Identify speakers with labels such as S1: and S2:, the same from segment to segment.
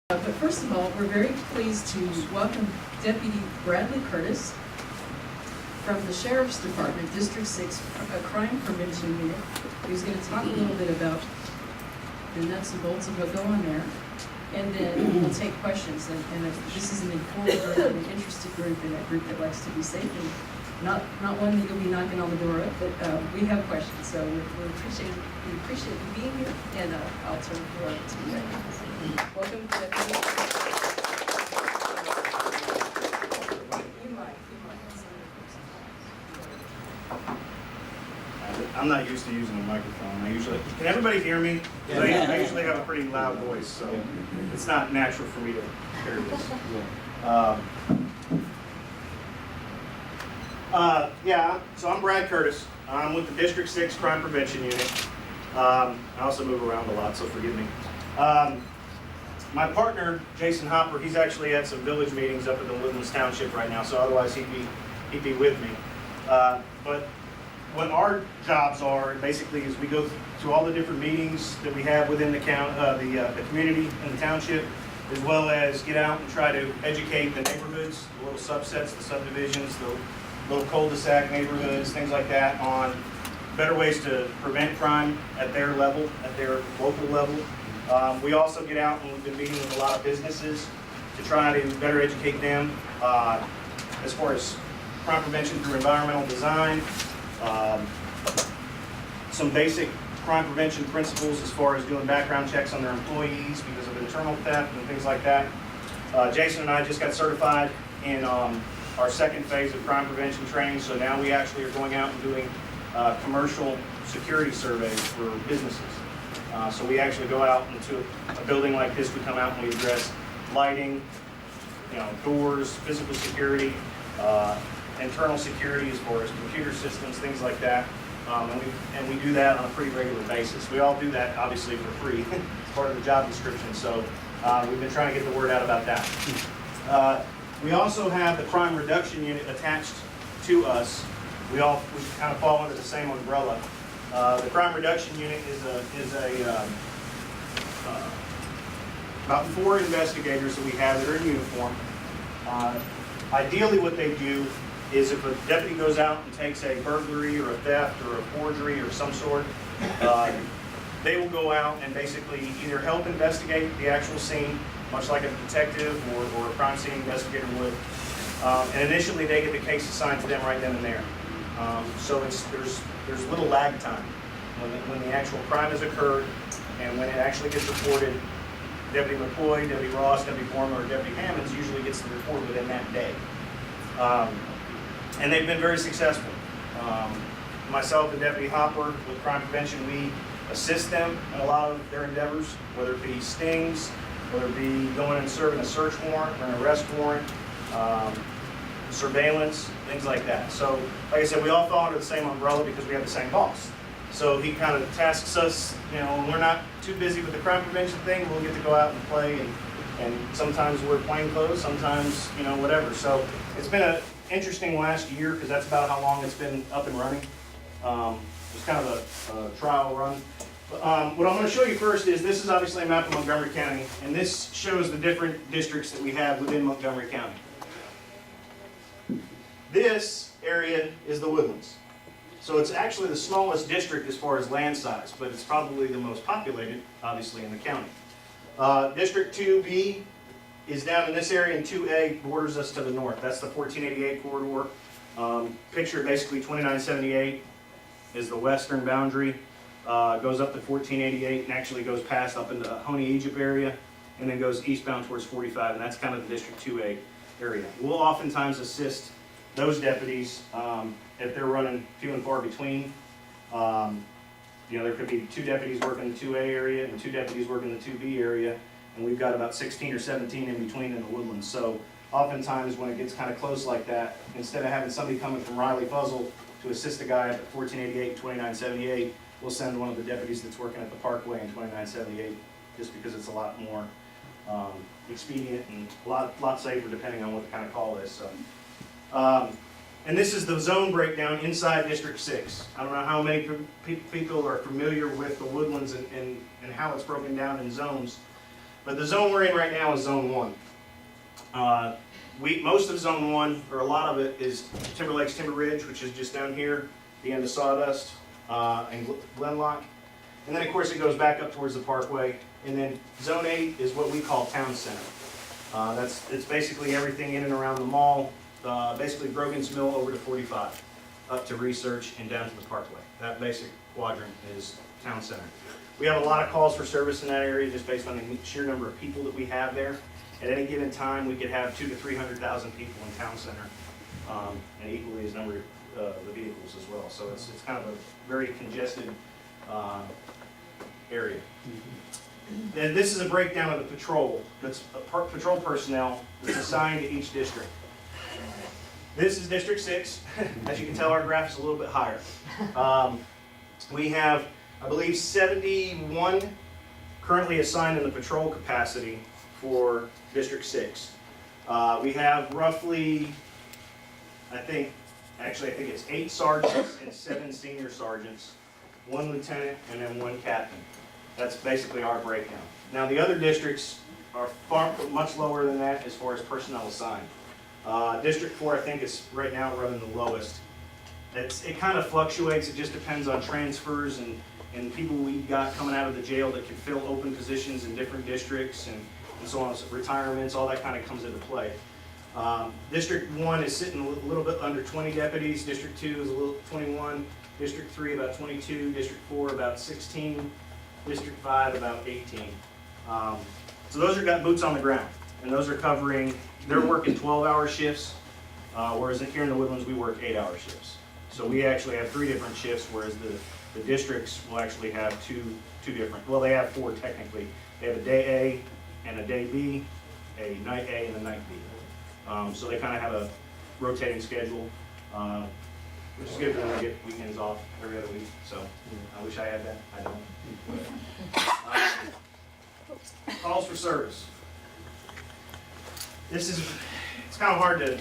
S1: But first of all, we're very pleased to welcome Deputy Bradley Curtis from the Sheriff's Department, District 6 Crime Prevention Unit, who's going to talk a little bit about the nuts and bolts of what go on there. And then we'll take questions. And this is an informed group, an interested group, and a group that likes to be safe, and not one that you'll be knocking on the door of, but we have questions. So we appreciate you being here, and I'll turn the floor to you. Welcome, Deputy. You might.
S2: I'm not used to using a microphone. Can everybody hear me? I usually have a pretty loud voice, so it's not natural for me to hear this. So I'm Brad Curtis. I'm with the District 6 Crime Prevention Unit. I also move around a lot, so forgive me. My partner, Jason Hopper, he's actually at some village meetings up in the Woodlands Township right now, so otherwise he'd be with me. But what our jobs are basically is we go to all the different meetings that we have within the community and the township, as well as get out and try to educate the neighborhoods, the little subsets, the subdivisions, the little cul-de-sac neighborhoods, things like that, on better ways to prevent crime at their level, at their local level. We also get out and we've been meeting with a lot of businesses to try to better educate them as far as crime prevention through environmental design, some basic crime prevention principles as far as doing background checks on their employees because of internal theft and things like that. Jason and I just got certified in our second phase of crime prevention training, so now we actually are going out and doing commercial security surveys for businesses. So we actually go out into a building like this, we come out and we address lighting, doors, physical security, internal security as far as computer systems, things like that. And we do that on a pretty regular basis. We all do that obviously for free. It's part of the job description. So we've been trying to get the word out about that. We also have the crime reduction unit attached to us. We kind of fall under the same umbrella. The crime reduction unit is about 4 investigators that we have that are in uniform. Ideally what they do is if a deputy goes out and takes a burglary or a theft or a forgery or some sort, they will go out and basically either help investigate the actual scene, much like a detective or a crime scene investigator would. And initially they get the case assigned to them right then and there. So there's little lag time when the actual crime has occurred and when it actually gets reported. Deputy McCoy, Deputy Ross, Deputy Former, or Deputy Hammonds usually gets the report within that day. And they've been very successful. Myself and Deputy Hopper with crime prevention, we assist them in a lot of their endeavors, whether it be stings, whether it be going and serving a search warrant or an arrest warrant, surveillance, things like that. So, like I said, we all fall under the same umbrella because we have the same boss. So he kind of tasks us, when we're not too busy with the crime prevention thing, we'll get to go out and play, and sometimes we're plain clothes, sometimes, whatever. So it's been an interesting last year because that's about how long it's been up and running. It's kind of a trial run. What I'm going to show you first is this is obviously a map of Montgomery County, and this shows the different districts that we have within Montgomery County. This area is the Woodlands. So it's actually the smallest district as far as land size, but it's probably the most populated, obviously, in the county. District 2B is down in this area, and 2A borders us to the north. That's the 1488 corridor. Picture basically 2978 is the western boundary. Goes up to 1488 and actually goes past up into the Honey, Egypt area, and then goes eastbound towards 45, and that's kind of the District 2A area. We'll oftentimes assist those deputies if they're running few and far between. There could be 2 deputies working in the 2A area and 2 deputies working in the 2B area, and we've got about 16 or 17 in between in the Woodlands. So oftentimes when it gets kind of close like that, instead of having somebody coming from Riley Fuzzle to assist a guy at 1488 and 2978, we'll send one of the deputies that's working at the Parkway in 2978, just because it's a lot more expedient and a lot safer depending on what the kind of call is. So. And this is the zone breakdown inside District 6. I don't know how many people are familiar with the Woodlands and how it's broken down in zones, But the zone we're in right now is Zone 1. Most of Zone 1, or a lot of it, is Timber Lakes, Timber Ridge, which is just down here, the end of Sawdust, and Glenlock. And then, of course, it goes back up towards the Parkway. And then Zone 8 is what we call Town Center. It's basically everything in and around the mall, basically Brogan's Mill over to 45, up to Research and down to the Parkway. That basic quadrant is Town Center. We have a lot of calls for service in that area just based on the sheer number of people that we have there. At any given time, we could have 200,000 to 300,000 people in Town Center, and equally as number of the vehicles as well. So it's kind of a very congested area. And this is a breakdown of the patrol. That's patrol personnel that's assigned to each district. This is District 6. As you can tell, our graph is a little bit higher. We have, I believe, 71 currently assigned in the patrol capacity for District 6. We have roughly, I think it's 8 sergeants and 7 senior sergeants, 1 lieutenant, and then 1 captain. That's basically our breakdown. Now, the other districts are much lower than that as far as personnel assigned. District 4, I think, is right now running the lowest. It kind of fluctuates. It just depends on transfers and people we've got coming out of the jail that can fill open positions in different districts and so on, so retirements, all that kind of comes into play. District 1 is sitting a little bit under 20 deputies. District 2 is a little 21. District 3 about 22. District 4 about 16. District 5 about 18. So those are got boots on the ground, and those are covering, they're working 12-hour shifts, whereas here in the Woodlands we work 8-hour shifts. So we actually have 3 different shifts, whereas the districts will actually have two different, well, they have 4 technically. They have a day A and a day B, a night A and a night B. So they kind of have a rotating schedule, which is good for them to get weekends off every other week. So I wish I had that. I don't. Calls for service. It's kind of hard to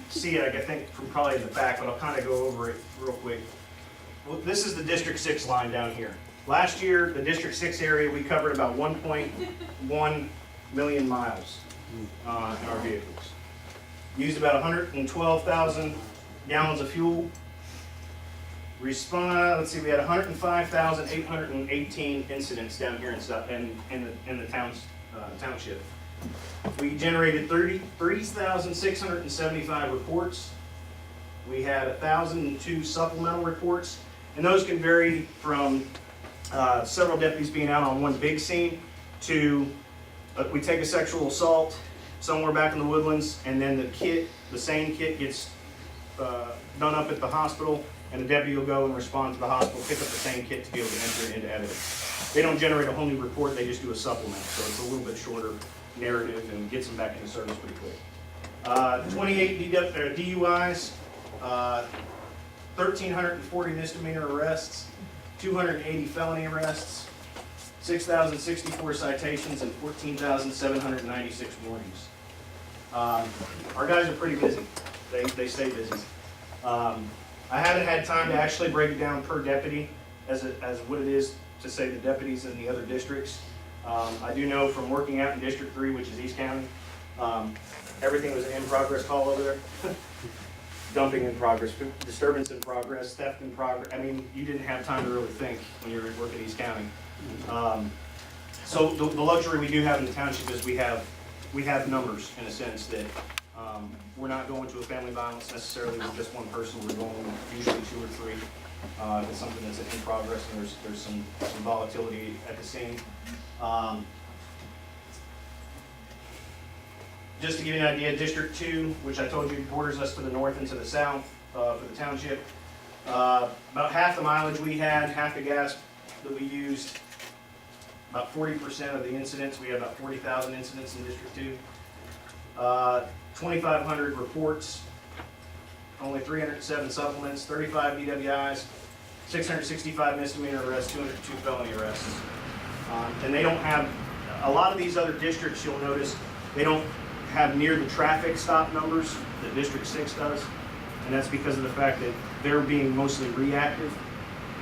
S2: see it, I think, from probably in the back, but I'll kind of go over it real quick. Well, this is the District 6 line down here. Last year, the District 6 area, we covered about 1.1 million miles in our vehicles. Used about 112,000 gallons of fuel. Let's see, we had 105,818 incidents down here in the township. We generated 30,675 reports. We had 1,002 supplemental reports, and those can vary from several deputies being out on one big scene to we take a sexual assault somewhere back in the Woodlands, and then the same kit gets done up at the hospital, and the deputy will go and respond to the hospital, pick up the same kit to be able to enter it into evidence. They don't generate a whole new report, they just do a supplement, so it's a little bit shorter narrative and gets them back into service pretty quick. 28 DUIs, 1,340 misdemeanor arrests, 280 felony arrests, 6,064 citations, and 14,796 warnings. Our guys are pretty busy. They stay busy. I haven't had time to actually break it down per deputy as what it is to say the deputies in the other districts. I do know from working out in District 3, which is East County, everything was an in-progress call over there. Dumping in progress, disturbance in progress, theft in progress. I mean, you didn't have time to really think when you were working East County. So the luxury we do have in the township is we have numbers in a sense that we're not going to a family violence necessarily with just one person. We're going usually 2 or 3. If it's something that's in progress and there's some volatility at the scene. Just to give you an idea, District 2, which I told you borders us to the north and to the south for the township, about half the mileage we had, half the gas that we used, about 40% of the incidents. We had about 40,000 incidents in District 2. 2,500 reports, only 307 supplements, 35 DWIs, 665 misdemeanor arrests, 202 felony arrests. And they don't have, a lot of these other districts, you'll notice, they don't have near the traffic stop numbers that District 6 does. And that's because of the fact that they're being mostly reactive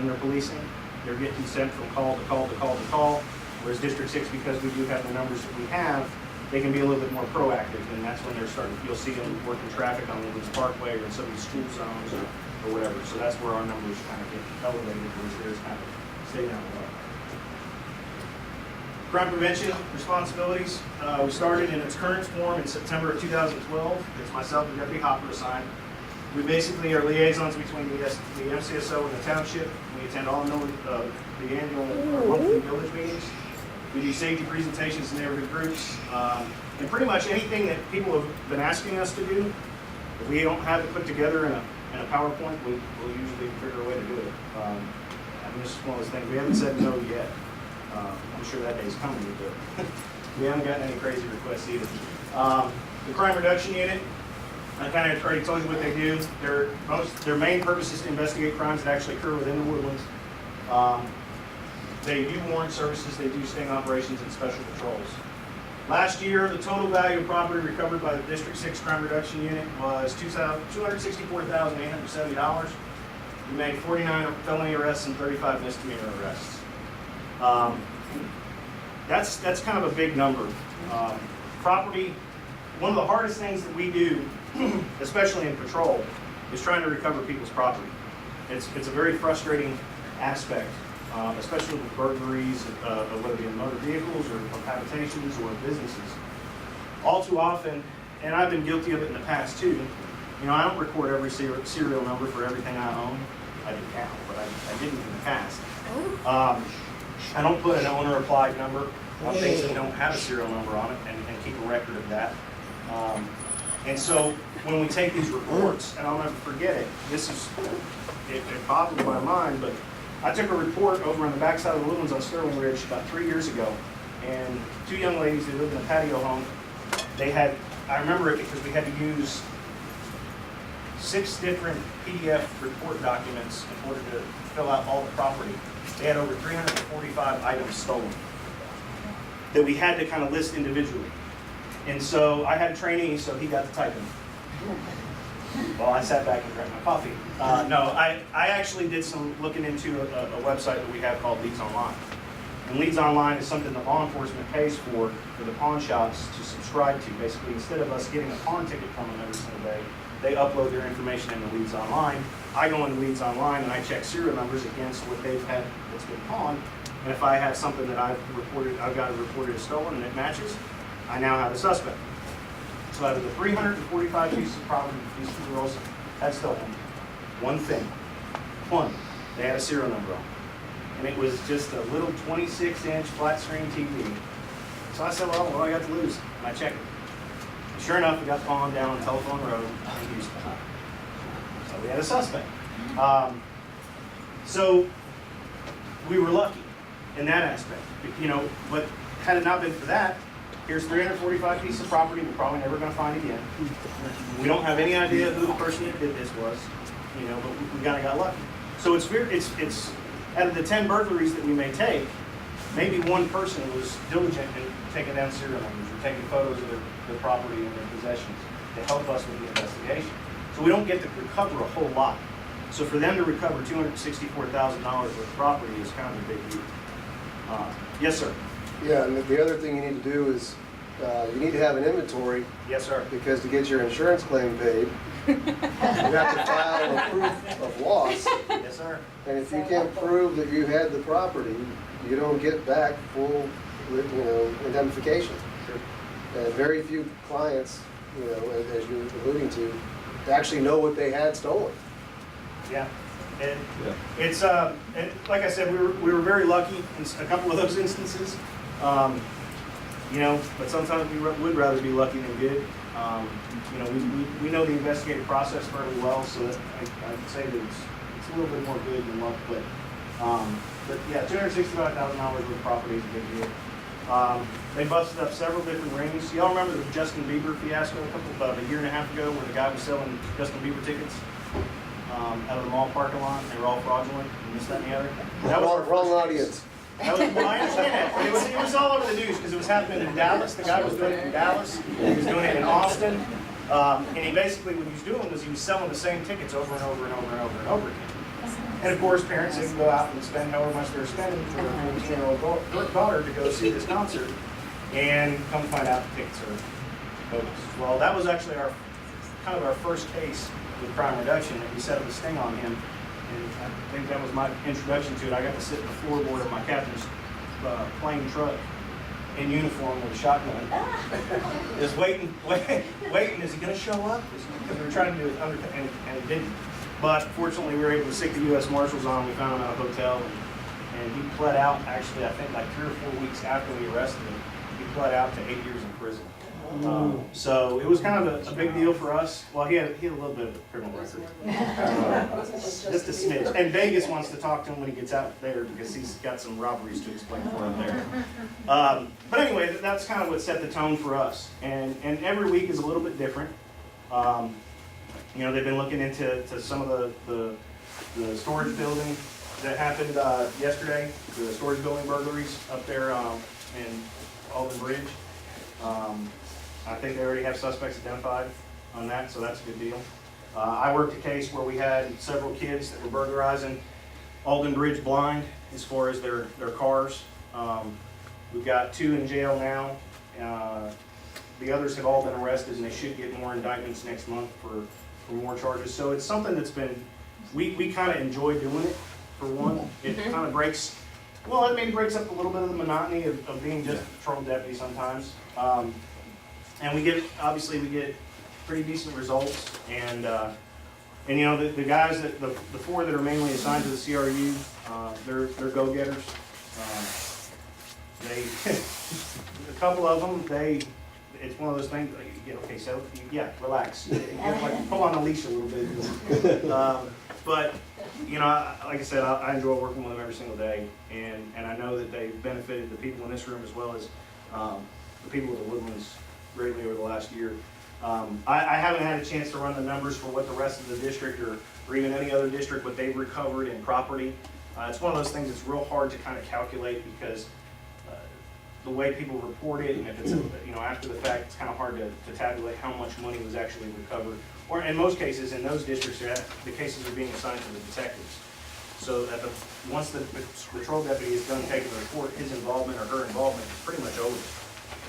S2: in their policing. They're getting sent from call to call to call to call. Whereas District 6, because we do have the numbers that we have, they can be a little bit more proactive, and that's when they're starting, you'll see them working traffic on Woodlands Parkway or in some of these school zones or whatever. So that's where our numbers kind of get elevated, whereas theirs kind of stay down low. Crime prevention responsibilities. We started in its current form in September of 2012. It's myself and Deputy Hopper assigned. We basically are liaisons between the MCSO and the township. We attend all the annual or monthly village meetings. We do safety presentations in neighborhood groups. And pretty much anything that people have been asking us to do, if we don't have it put together in a PowerPoint, we'll usually figure a way to do it. I mean, this is one of those things, we haven't said no yet. I'm sure that day's coming, but we haven't gotten any crazy requests either. The crime reduction unit, I kind of already told you what they do. Their main purpose is to investigate crimes that actually occur within the woodlands. They do warrant services, they do sting operations and special patrols. Last year, the total value of property recovered by the District 6 Crime Reduction Unit was $264,870. We made 49 felony arrests and 35 misdemeanor arrests. That's kind of a big number. Property, one of the hardest things that we do, especially in patrol, is trying to recover people's property. It's a very frustrating aspect, especially with burglaries, whether it be in motor vehicles or of habitations or businesses. All too often, and I've been guilty of it in the past too, you know, I don't record every serial number for everything I own. I do now, but I didn't in the past. I don't put an owner applied number on things that don't have a serial number on it and keep a record of that. And so when we take these reports, and I'll never forget it, it boggled my mind, but I took a report over on the backside of the Woodlands on Sterling Ridge about 3 years ago, and two young ladies, they lived in a patio home. I remember it because we had to use 6 different PDF report documents in order to fill out all the property. They had over 345 items stolen that we had to kind of list individually. And so I had a trainee, so he got to typing. Well, I sat back and drank my coffee. No, I actually did some looking into a website that we have called Leads Online. And Leads Online is something that law enforcement pays for the pawn shops to subscribe to. Basically, instead of us getting a pawn ticket from them every single day, they upload their information into Leads Online. I go into Leads Online and I check serial numbers against what they've had that's been pawned. And if I have something that I've got it reported as stolen and it matches, I now have a suspect. So out of the 345 pieces of property these two girls had stolen, one thing, they had a serial number on. And it was just a little 26-inch flat screen TV. So I said, well, what do I got to lose? And I checked it. And sure enough, we got pawned down on Telephone Road in Houston. So we had a suspect. So we were lucky in that aspect. You know, but had it not been for that, here's 345 pieces of property we're probably never going to find again. We don't have any idea who the person that did this was, you know, but we kind of got lucky. So it's out of the 10 burglaries that we may take, maybe one person was diligent in taking down serial numbers or taking photos of their property and their possessions to help us with the investigation. So we don't get to recover a whole lot. So for them to recover $264,000 worth of property is kind of a big deal. Yes, sir.
S3: Yeah, and the other thing you need to do is you need to have an inventory.
S2: Yes, sir.
S3: Because to get your insurance claim paid, you have to file a proof of loss.
S2: Yes, sir.
S3: And if you can't prove that you had the property, you don't get back full, indemnification.
S2: Sure.
S3: And very few clients, as you're alluding to, actually know what they had stolen.
S2: Yeah. And it's and like I said, we were very lucky in a couple of those instances. But sometimes we would rather be lucky than good. We know the investigative process fairly well, so that I'd say that it's a little bit more good than luck. But yeah, $265,000 worth of property is a big deal. They busted up several different rings. Y'all remember the Justin Bieber fiasco about a year and a half ago, where the guy was selling Justin Bieber tickets out of the mall parking lot? They were all fraudulent and this, that, and the other. That was
S3: wrong audience.
S2: Well, I understand that, but it was all over the news because it was happening in Dallas. The guy was doing it in Dallas. He was doing it in Austin. And he basically, what he was doing was he was selling the same tickets over and over and over and over and over again. And of course, parents, they can go out and spend however much they're spending for their 14-year-old daughter to go see this concert, and come find out the tickets are bogus. Well, that was actually kind of our first case with crime reduction, that we set up a sting on him, and I think that was my introduction to it. I got to sit in the floorboard of my captain's plane truck in uniform with a shotgun, just waiting, is he going to show up? Because we were trying to do it and it didn't. But fortunately, we were able to stick the U.S. Marshals on. We found him at a hotel, and he pled out, actually, I think like 3 or 4 weeks after we arrested him, he pled out to 8 years in prison. So it was kind of a big deal for us. Well, he had a little bit of a criminal record. Just a smidge. And Vegas wants to talk to him when he gets out there, because he's got some robberies to explain for him there. But anyway, that's kind of what set the tone for us. And every week is a little bit different. You know, they've been looking into some of the storage building that happened yesterday, the storage building burglaries up there in Alden Bridge. I think they already have suspects identified on that, so that's a good deal. I worked a case where we had several kids that were burglarizing Alden Bridge blind as far as their cars. We've got 2 in jail now. The others have all been arrested, and they should get more indictments next month for more charges. So it's something that's been, we kind of enjoy doing it, for one. It kind of breaks, well, it maybe breaks up a little bit of the monotony of being just a patrol deputy sometimes. And we get pretty decent results. And you know, the guys, the 4 that are mainly assigned to the CRU, they're go-getters. A couple of them, it's one of those things, okay, so, yeah, relax. Like, pull on the leash a little bit. But, you know, like I said, I enjoy working with them every single day. And I know that they've benefited the people in this room as well as the people of the Woodlands greatly over the last year. I haven't had a chance to run the numbers for what the rest of the district or even any other district, what they've recovered in property. It's one of those things that's real hard to kind of calculate, because the way people report it, and if it's, you know, after the fact, it's kind of hard to tabulate how much money was actually recovered. Or in most cases, in those districts, the cases are being assigned to the detectives. So once the patrol deputy is done taking the report, his involvement or her involvement is pretty much over.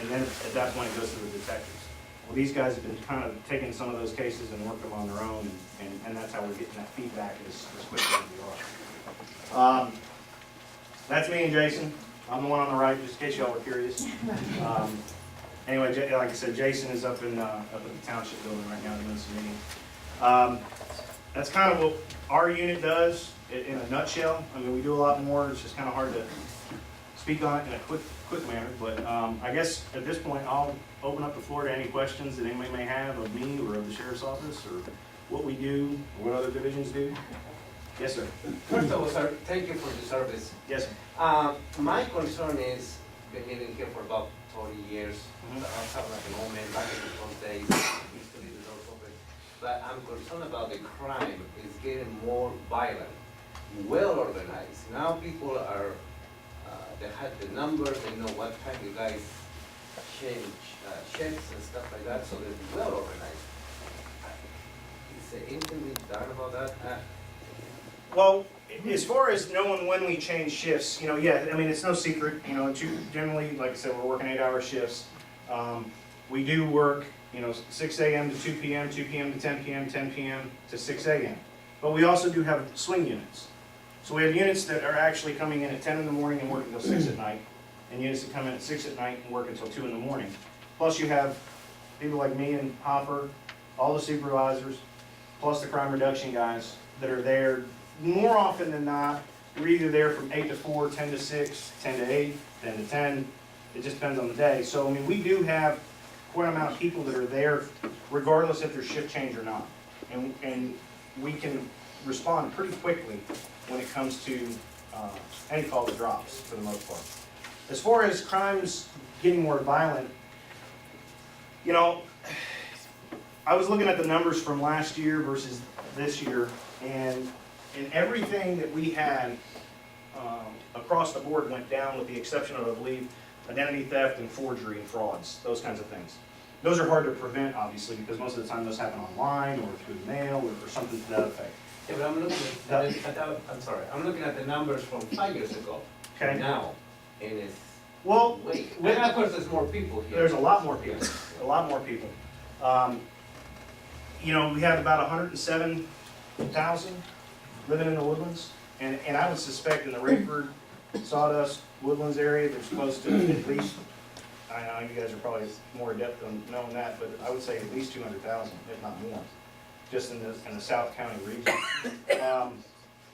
S2: And then at that point, it goes to the detectives. Well, these guys have been kind of taking some of those cases and working them on their own, and that's how we're getting that feedback as quickly as we are. That's me and Jason. I'm the one on the right, just in case y'all were curious. Anyway, like I said, Jason is up at the township building right now doing some meeting. That's kind of what our unit does in a nutshell. I mean, we do a lot more. It's just kind of hard to speak on it in a quick manner. But I guess at this point, I'll open up the floor to any questions that anybody may have of me or of the sheriff's office, or what we do, or what other divisions do. Yes, sir.
S4: First of all, sir, thank you for the service.
S2: Yes, sir.
S4: My concern is, been living here for about 40 years. I have like an old man back in those days, used to leave the doors open. But I'm concerned about the crime is getting more violent, well organized. Now people are, they have the numbers, they know what time you guys change shifts and stuff like that, so they're well organized. Is there anything being done about that?
S2: Well, as far as knowing when we change shifts, you know, yeah, I mean, it's no secret. You know, generally, like I said, we're working 8-hour shifts. We do work, you know, 6 a.m. to 2 p.m., 2 p.m. to 10 p.m., 10 p.m. to 6 a.m. But we also do have swing units. So we have units that are actually coming in at 10 in the morning and work until 6 at night, and units that come in at 6 at night and work until 2 in the morning. Plus you have people like me and Hopper, all the supervisors, plus the crime reduction guys that are there. More often than not, we're either there from 8 to 4, 10 to 6, 10 to 8, 10 to 10. It just depends on the day. So, I mean, we do have quite an amount of people that are there regardless if there's shift change or not. And we can respond pretty quickly when it comes to any call that drops, for the most part. As far as crimes getting more violent, you know, I was looking at the numbers from last year versus this year, and everything that we had across the board went down, with the exception of, I believe, identity theft and forgery and frauds, those kinds of things. Those are hard to prevent, obviously, because most of the time those happen online or through the mail or something to that effect.
S4: Yeah, but I'm looking I'm looking at the numbers from 5 years ago.
S2: Okay.
S4: Now, and it's
S2: Well,
S4: way, and of course, there's more people here.
S2: there's a lot more people, a lot more people. You know, we have about 107,000 living in the Woodlands, and I would suspect in the Rayford, Sawdust, Woodlands area, there's close to at least, I know you guys are probably more adept on knowing that, but I would say at least 200,000, if not more, just in the South County region.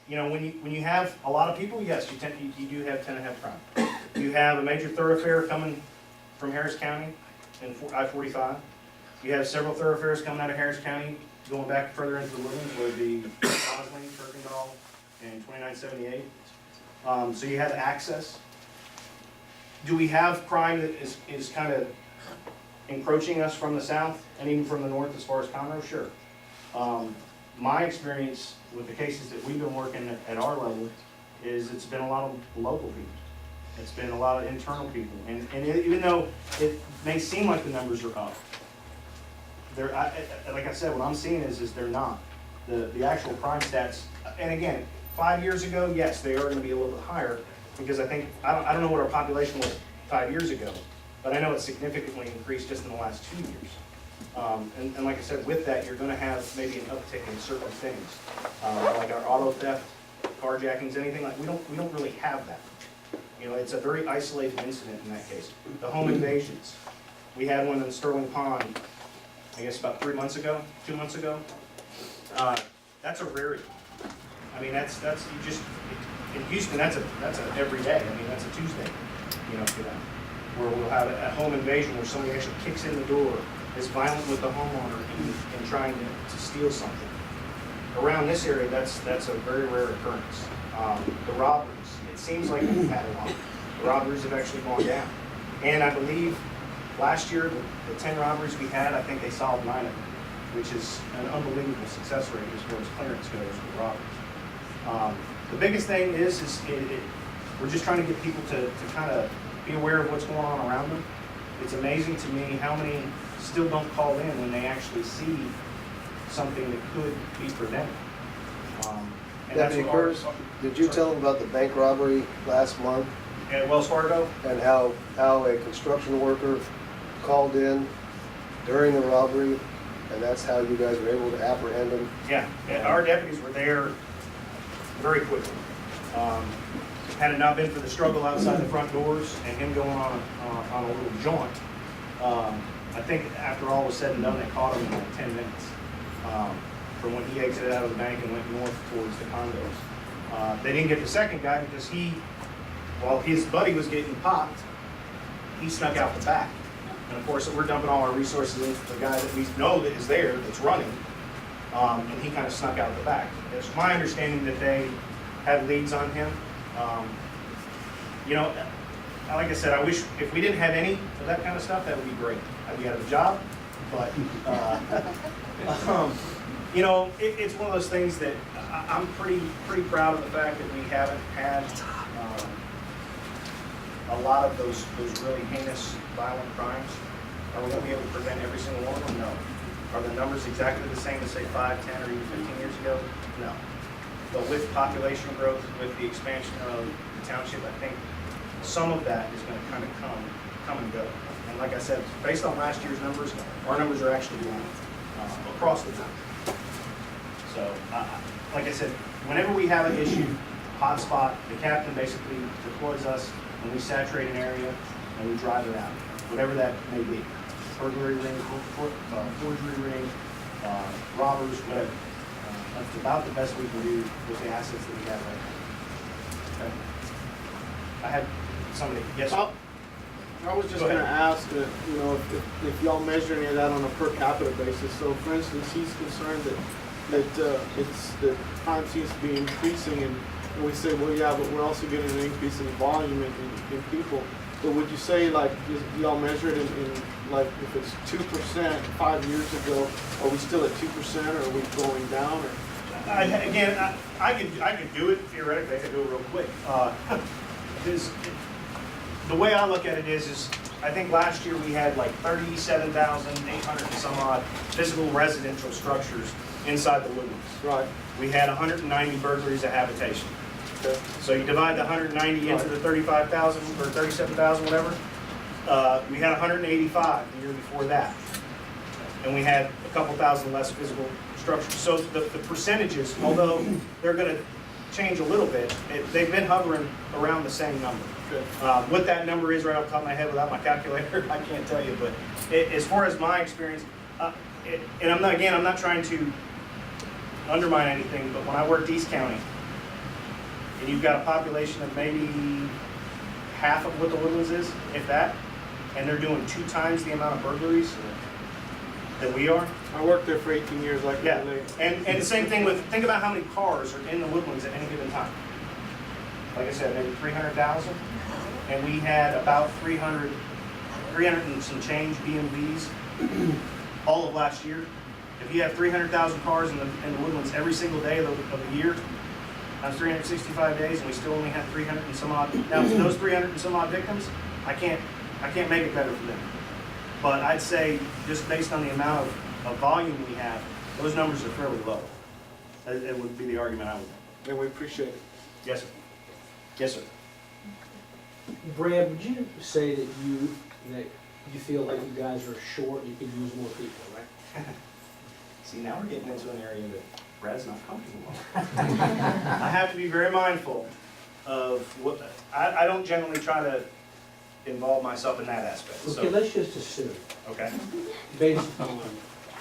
S2: You know, when you have a lot of people, yes, you do tend to have crime. You have a major thoroughfare coming from Harris County in I-45. You have several thoroughfares coming out of Harris County, going back further into the Woodlands, where the Gosling, Kirkendall, and 2978. So you have access. Do we have crime that is kind of encroaching us from the south and even from the north as far as Conroe? Sure. My experience with the cases that we've been working at our level is it's been a lot of local people. It's been a lot of internal people. And even though it may seem like the numbers are up, like I said, what I'm seeing is they're not. The actual crime stats, and again, 5 years ago, yes, they are going to be a little bit higher, because I think, I don't know what our population was 5 years ago, but I know it's significantly increased just in the last 2 years. And like I said, with that, you're going to have maybe an uptick in certain things, like our auto theft, carjackings, anything like, we don't really have that. You know, it's a very isolated incident in that case. The home invasions, we had one in Sterling Pond, I guess about 2 months ago. That's a rarity. I mean, that's you just in Houston. That's a every day. I mean, that's a Tuesday. You know, for that, where we'll have a home invasion where somebody actually kicks in the door, is violent with the homeowner, and trying to steal something. Around this area, that's a very rare occurrence. The robberies. It seems like we've had a lot. The robberies have actually gone down, and I believe last year the 10 robberies we had, I think they solved 9 of them, which is an unbelievable success rate as far as clearance goes with robberies. The biggest thing is we're just trying to get people to kind of be aware of what's going on around them. It's amazing to me how many still don't call in when they actually see something that could be prevented. And that's
S3: Deputy
S2: what our-
S3: Curtis, did you tell them about the bank robbery last month
S2: At Wells Fargo?
S3: and how a construction worker called in during the robbery, and that's how you guys were able to apprehend him?
S2: Yeah, our deputies were there very quickly. Had it not been for the struggle outside the front doors and him going on a little jaunt, I think after all was said and done, they caught him in like 10 minutes from when he exited out of the bank and went north towards the condos. They didn't get the second guy because while his buddy was getting popped, he snuck out the back. And of course, we're dumping all our resources into the guy that we know that is there, that's running, and he kind of snuck out the back. It's my understanding that they had leads on him. You know, like I said, I wish if we didn't have any of that kind of stuff, that would be great. I'd be out of a job, but you know, it's one of those things that I'm pretty proud of the fact that we haven't had a lot of those really heinous, violent crimes. Are we going to be able to prevent every single one of them? No. Are the numbers exactly the same as, say, 5, 10, or even 15 years ago? No. But with population growth, with the expansion of the township, I think some of that is going to kind of come and go. And like I said, based on last year's numbers, our numbers are actually down across the board. So, like I said, whenever we have an issue, hotspot, the captain basically deploys us and we saturate an area and we drive it out, whatever that may be. Burglary ring, forgery ring, robbers, whatever. That's about the best we can do with the assets that we have right now. Okay. I had somebody, yes?
S5: I was just
S2: Go ahead.
S5: gonna ask, you know, if y'all measure any of that on a per capita basis. So for instance, he's concerned that crime seems to be increasing, and we say, well, yeah, but we're also getting an increase in volume in people. So would you say, like, y'all measure it in like, if it's 2% 5 years ago, are we still at 2%, or are we going down? Or?
S2: I could do it theoretically. I could do it real quick. The way I look at it is I think last year we had like 37,800 and some odd physical residential structures inside the woodlands.
S5: Right.
S2: We had 190 burglaries of habitation.
S5: Okay.
S2: So you divide the 190 into the 35,000 or 37,000, whatever. We had 185 the year before that. And we had a couple thousand less physical structures. So the percentages, although they're going to change a little bit, they've been hovering around the same number.
S5: Okay.
S2: What that number is right off the top of my head without my calculator, I can't tell you. But as far as my experience, and I'm not trying to undermine anything, but when I worked East County, and you've got a population of maybe half of what the Woodlands is, if that, and they're doing 2 times the amount of burglaries that we are.
S5: I worked there for 18 years, like
S2: Yeah,
S5: relate.
S2: and the same thing with, think about how many cars are in the Woodlands at any given time. Like I said, maybe 300,000, and we had about 300 and some change BMWs all of last year. If you have 300,000 cars in the Woodlands every single day of the year, that's 365 days, and we still only have 300 and some odd. Now, for those 300 and some odd victims, I can't make it better for them. But I'd say, just based on the amount of volume we have, those numbers are fairly low. It would be the argument I would make.
S5: And we appreciate it.
S2: Yes, sir. Yes, sir.
S6: Brad, would you say that you feel like you guys are short, you could use more people, right?
S2: See, now we're getting into an area that Brad's not comfortable with. I have to be very mindful of what, I don't generally try to involve myself in that aspect.
S6: Okay, let's just assume,
S2: Okay.
S6: based on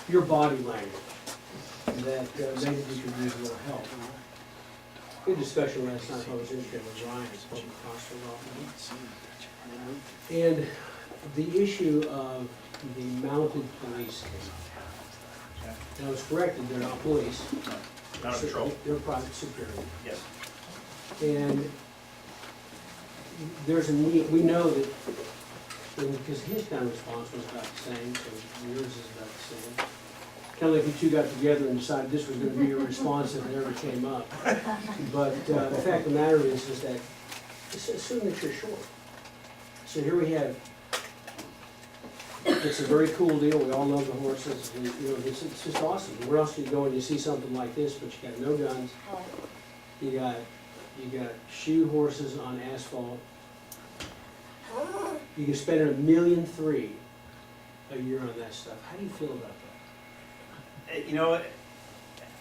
S6: your body language, that maybe we could use more help. Good discussion last night, I was interested with Ryan, public constable. And the issue of the mounted police. And I was corrected, they're not police.
S2: Not a patrol.
S6: They're private security.
S2: Yes.
S6: And there's a need, we know that, because his gun response was about the same, so yours is about the same. Kind of like you two got together and decided this was gonna be your response if it ever came up. But the fact of the matter is that, just assume that you're short. So here we have, it's a very cool deal, we all love the horses, and, you know, it's just awesome. Where else do you go and you see something like this, but you got no guns, you got shoe horses on asphalt. You can spend $1.3 million a year on that stuff. How do you feel about that?
S2: You know,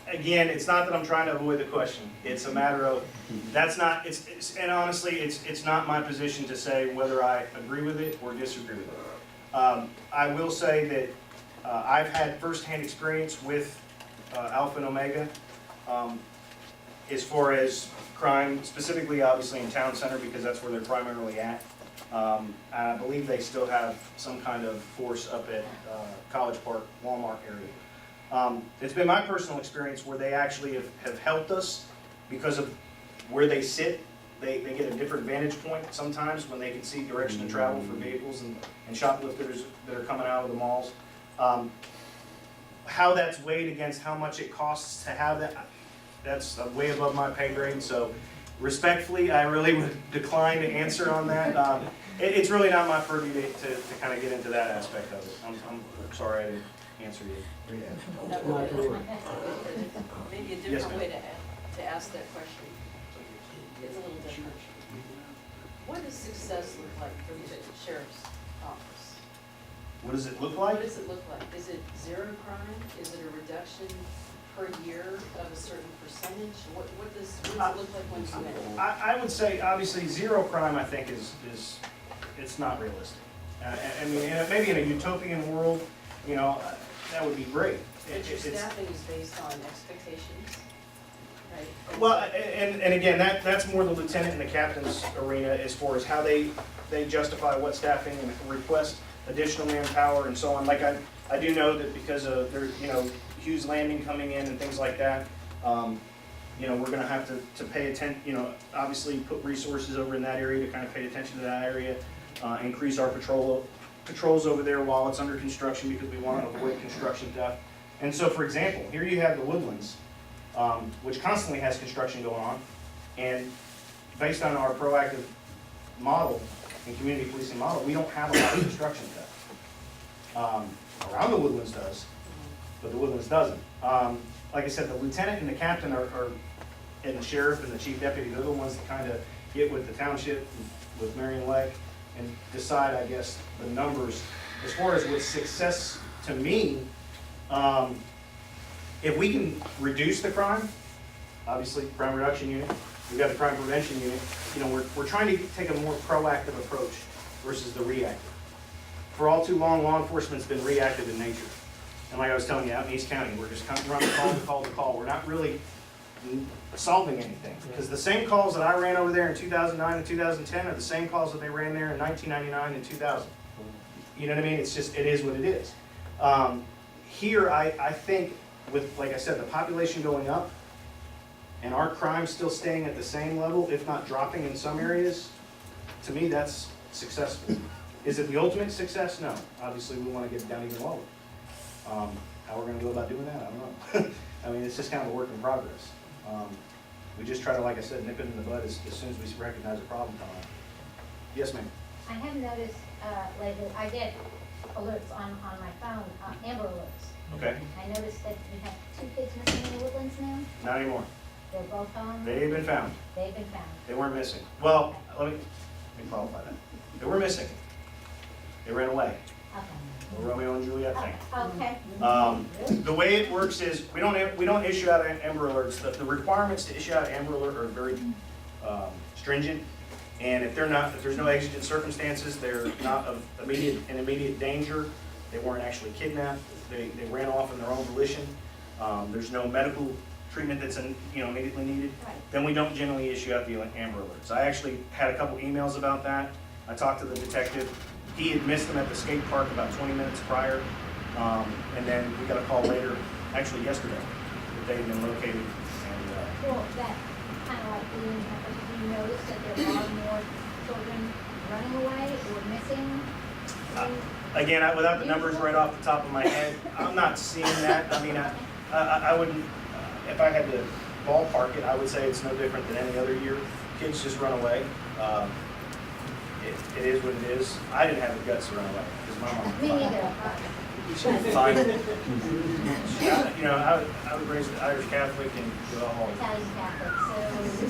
S2: again, it's not that I'm trying to avoid the question. It's a matter of, that's not, and honestly, it's not my position to say whether I agree with it or disagree with it. I will say that I've had firsthand experience with Alpha and Omega as far as crime, specifically obviously in town center because that's where they're primarily at. I believe they still have some kind of force up at College Park, Walmart area. It's been my personal experience where they actually have helped us because of where they sit. They get a different vantage point sometimes when they can see direction of travel for vehicles and shoplifters that are coming out of the malls. How that's weighed against how much it costs to have that, that's way above my pay grade. So respectfully, I really would decline to answer on that. It's really not my purview to kind of get into that aspect of it. I'm sorry I didn't answer you.
S6: Not really.
S1: Maybe a
S2: Yes,
S1: different
S2: ma'am.
S1: way to ask that question. It's a little different. What does success look like for the sheriff's office?
S2: What does it look
S1: What
S2: like?
S1: does it look like? Is it zero crime? Is it a reduction per year of a certain percentage? What does it look like once you win?
S2: I would say, obviously, zero crime, I think, is it's not realistic. I mean, maybe in a utopian world, you know, that would be great.
S1: But your
S2: It's-
S1: staffing is based on expectations, right?
S2: Well, and again, that's more the lieutenant and the captain's arena as far as how they justify what staffing and request additional manpower and so on. Like I do know that because of their, you know, Hughes Landing coming in and things like that, you know, we're gonna have to pay attention, you know, obviously put resources over in that area to kind of pay attention to that area, increase our patrols over there while it's under construction because we want to avoid construction theft. And so, for example, here you have the Woodlands, which constantly has construction going on, and based on our proactive model, and community policing model, we don't have a lot of construction cut. Around the Woodlands does, but the Woodlands doesn't. Like I said, the lieutenant and the captain and the sheriff and the chief deputy, they're the ones that kind of get with the township, with Marion Lake, and decide, I guess, the numbers. As far as with success, to me, if we can reduce the crime, obviously, crime reduction unit, we've got the crime prevention unit, you know, we're trying to take a more proactive approach versus the reactive. For all too long, law enforcement's been reactive in nature. And like I was telling you, out in East County, we're just running call to call to call. We're not really solving anything. Because the same calls that I ran over there in 2009 and 2010 are the same calls that they ran there in 1999 and 2000. You know what I mean? It's just, it is what it is. Here, I think with, like I said, the population going up and our crime still staying at the same level, if not dropping in some areas, to me, that's successful. Is it the ultimate success? No. Obviously, we want to get it down even lower. How we're going to go about doing that, I don't know. I mean, it's just kind of a work in progress. We just try to, like I said, nip it in the bud as soon as we recognize a problem coming up. Yes, ma'am.
S7: I have noticed lately, I get alerts on my phone, Amber Alerts.
S2: Okay.
S7: I noticed that you have 2 kids missing in the Woodlands now.
S2: Not anymore.
S7: They're both home.
S2: They've been found.
S7: They've been found.
S2: They weren't missing. Well, let me qualify that. They were missing. They ran away.
S7: Okay.
S2: The Romeo and Juliet thing.
S7: Okay.
S2: The way it works is we don't issue out Amber Alerts. The requirements to issue out Amber Alert are very stringent, and if there's no exigent circumstances, they're not of immediate danger. They weren't actually kidnapped. They ran off in their own volition. There's no medical treatment that's immediately needed.
S7: Right.
S2: Then we don't generally issue out the Amber Alerts. I actually had a couple emails about that. I talked to the detective. He had missed them at the skate park about 20 minutes prior, and then we got a call later, actually yesterday, that they had been located. And,
S7: Well, that kind of like being, do you notice that there are more children running away or missing?
S2: again, without the numbers right off the top of my head, I'm not seeing that. I mean, I wouldn't, if I had to ballpark it, I would say it's no different than any other year. Kids just run away. It is what it is. I didn't have the guts to run away because my mom.
S7: Me neither.
S2: Fine. I was raised Irish Catholic and
S7: Italian Catholic,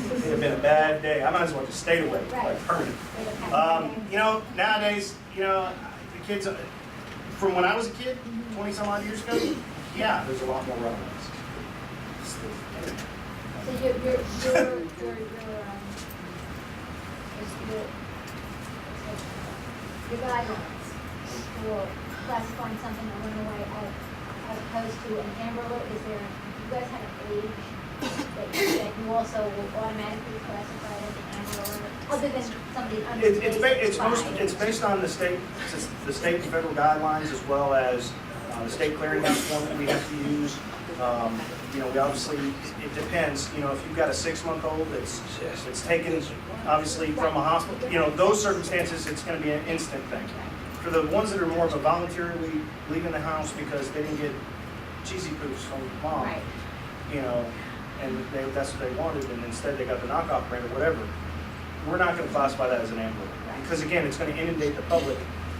S7: so.
S2: it had been a bad day. I might as well just stayed away, like permanent. Nowadays, the kids, from when I was a kid, 20 some odd years ago, yeah, there's a lot more runaways.
S7: So your guidelines for classifying something a runaway as opposed to an Amber Alert, is there, do you guys have an age that you also will automatically classify as an Amber Alert, other than somebody under
S2: It's based on the state and federal guidelines as well as the state clearinghouse form that we have to use. We obviously, it depends, if you've got a 6-month-old that's taken, obviously, from a hospital, those circumstances, it's gonna be an instant thing. For the ones that are more of a voluntarily leaving the house because they didn't get cheesy poofs from mom,
S7: Right.
S2: And that's what they wanted, and instead they got the knockoff brand or whatever, we're not gonna classify that as an Amber Alert. Because again, it's gonna inundate the public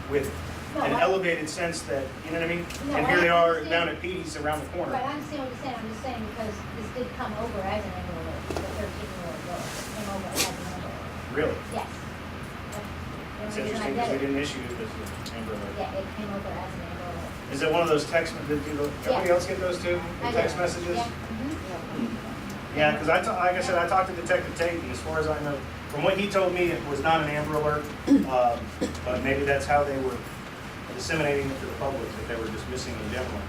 S2: with an elevated sense that, you know what I mean?
S7: No,
S2: And
S7: I
S2: here they are
S7: understand.
S2: down at Petey's around the corner.
S7: Right, I understand what you're saying, I'm just saying because this did come over as an Amber Alert, the 13-year-old girl came over as an Amber Alert.
S2: Really?
S7: Yes.
S2: It's interesting because we didn't issue it as an Amber Alert.
S7: Yeah, it came over as an Amber Alert.
S2: Is it one of those text, everybody else get those too? The
S7: I
S2: text
S7: did.
S2: messages?
S7: Yeah. Mhm.
S2: Yeah, because like I said, I talked to Detective Tate, and as far as I know, from what he told me, it was not an Amber Alert, but maybe that's how they were disseminating it to the public, that they were just missing in general.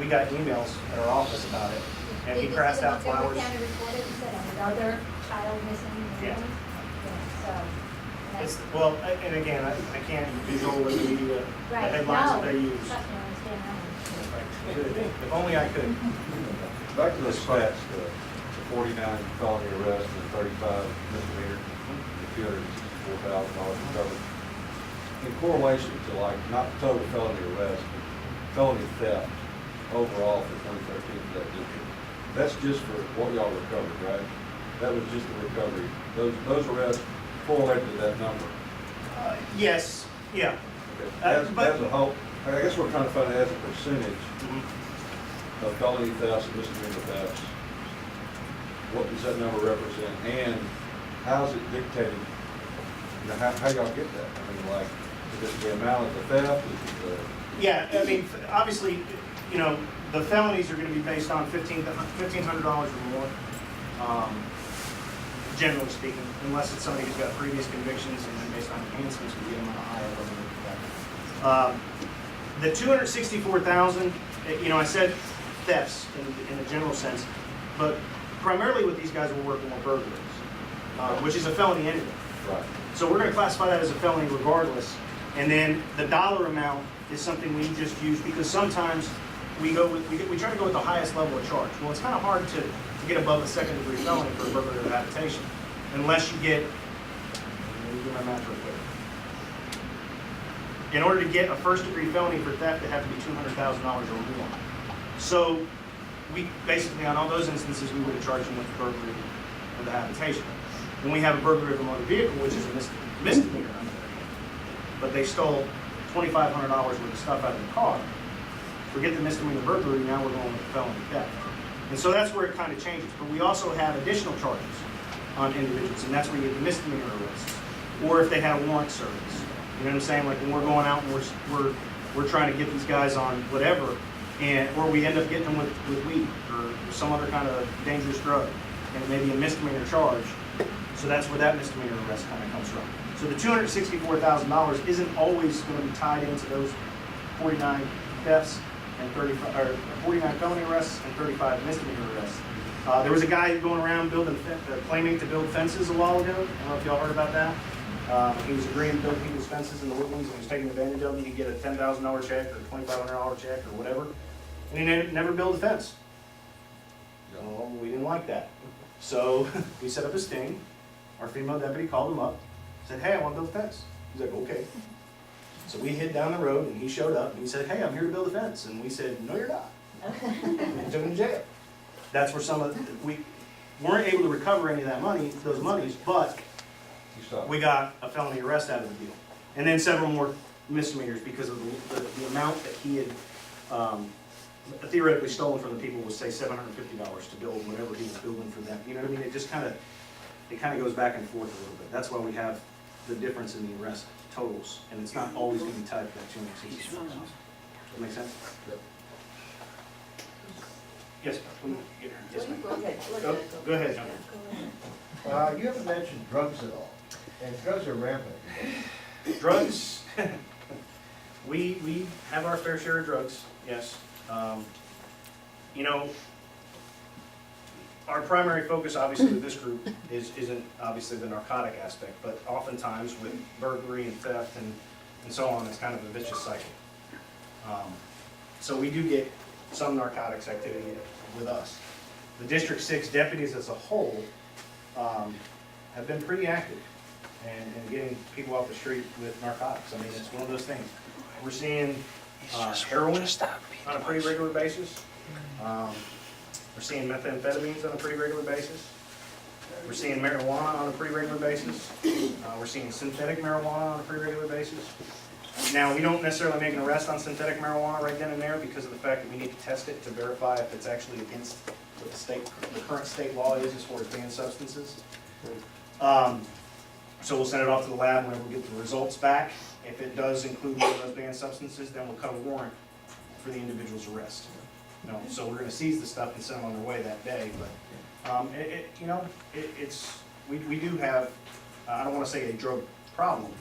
S2: We got emails at our office about it, and he crashed out flowers.
S7: Did you see the Montgomery County reported, he said another child missing in the
S2: Yeah.
S7: Woodlands? Yeah, so. that's-
S2: And again, I can't control the media, the
S7: Right,
S2: headlines
S7: no,
S2: that they use.
S7: trust me, I understand that.
S2: If only I could.
S8: Back to the stats, the 49 felony arrests and 35 misdemeanor, $264,000 recovered. In correlation to not total felony arrest, but felony theft overall for 2013 for that district. That's just for what y'all recovered, right? That was just the recovery. Those arrests correlated to that number.
S2: Yes, yeah.
S8: As
S2: But-
S8: a whole, I guess we're trying to find as a percentage
S2: Mhm.
S8: of felony thefts and misdemeanor thefts. What does that number represent? And how's it dictated? You know, how y'all get that? I mean, like, is it the amount of the theft? Is it the?
S2: Yeah, I mean, obviously, you know, the felonies are gonna be based on $1,500 or more, generally speaking, unless it's somebody who's got previous convictions and then based on enhancements, we get them on a higher level. The 264,000, you know, I said thefts in a general sense, but primarily what these guys were working on burglaries, which is a felony anyway.
S8: Right.
S2: So we're gonna classify that as a felony regardless. And then the dollar amount is something we just use because sometimes we try to go with the highest level of charge. Well, it's kind of hard to get above a second degree felony for a burglary of habitation, unless you get, let me do my math real quick. In order to get a first degree felony for theft, it had to be $200,000 or more. So we basically, on all those instances, we would have charged them with the burglary of the habitation. When we have a burglary of a motor vehicle, which is a misdemeanor, but they stole $2,500 worth of stuff out of the car, forget the misdemeanor burglary, now we're going with felony theft. And so that's where it kind of changes. But we also have additional charges on individuals, and that's where you get the misdemeanor arrests, or if they have warrant service. You know what I'm saying? Like when we're going out and we're trying to get these guys on whatever, or we end up getting them with weed or some other kind of dangerous drug, and it may be a misdemeanor charge. So that's where that misdemeanor arrest kind of comes from. So the $264,000 isn't always going to be tied into those 49 thefts and 49 felony arrests and 35 misdemeanor arrests. There was a guy going around claiming to build fences a while ago. I don't know if y'all heard about that. He was agreeing to build people's fences in the woodlands and he was taking advantage of them. You could get a $10,000 check or a $2,500 check or whatever. And he never built a fence. Well, we didn't like that. So we set up a sting. Our female deputy called him up, said, "Hey, I want to build a fence." He's like, "Okay." So we hid down the road and he showed up and he said, "Hey, I'm here to build a fence." And we said, "No, you're not." We took him to jail. That's where we weren't able to recover any of those monies, but we got a felony arrest out of the deal. And then several more misdemeanors because of the amount that he had theoretically stolen from the people was, say, $750 to build whatever he was building for them. You know what I mean? It just kind of goes back and forth a little bit. That's why we have the difference in the arrest totals, and it's not always going to be tied to that 260. Does that make sense?
S3: Yep.
S2: Yes, yes, ma'am.
S9: Go ahead.
S2: Go ahead, John.
S10: You haven't mentioned drugs at all, and drugs are rampant.
S2: Drugs, we have our fair share of drugs, yes. You know, our primary focus, obviously, with this group isn't obviously the narcotic aspect, but oftentimes with burglary and theft and so on, it's kind of a vicious cycle. So we do get some narcotics activity with us. The District 6 deputies as a whole have been pretty active in getting people off the street with narcotics. I mean, it's one of those things. We're seeing heroin on a pretty regular basis. We're seeing methamphetamines on a pretty regular basis. We're seeing marijuana on a pretty regular basis. We're seeing synthetic marijuana on a pretty regular basis. Now, we don't necessarily make an arrest on synthetic marijuana right then and there because of the fact that we need to test it to verify if it's actually against what the current state law is as far as banned substances. So we'll send it off to the lab whenever we get the results back. If it does include one of those banned substances, then we'll cut a warrant for the individual's arrest. No, so we're going to seize the stuff and send them on their way that day. But we do have, I don't want to say a drug problem,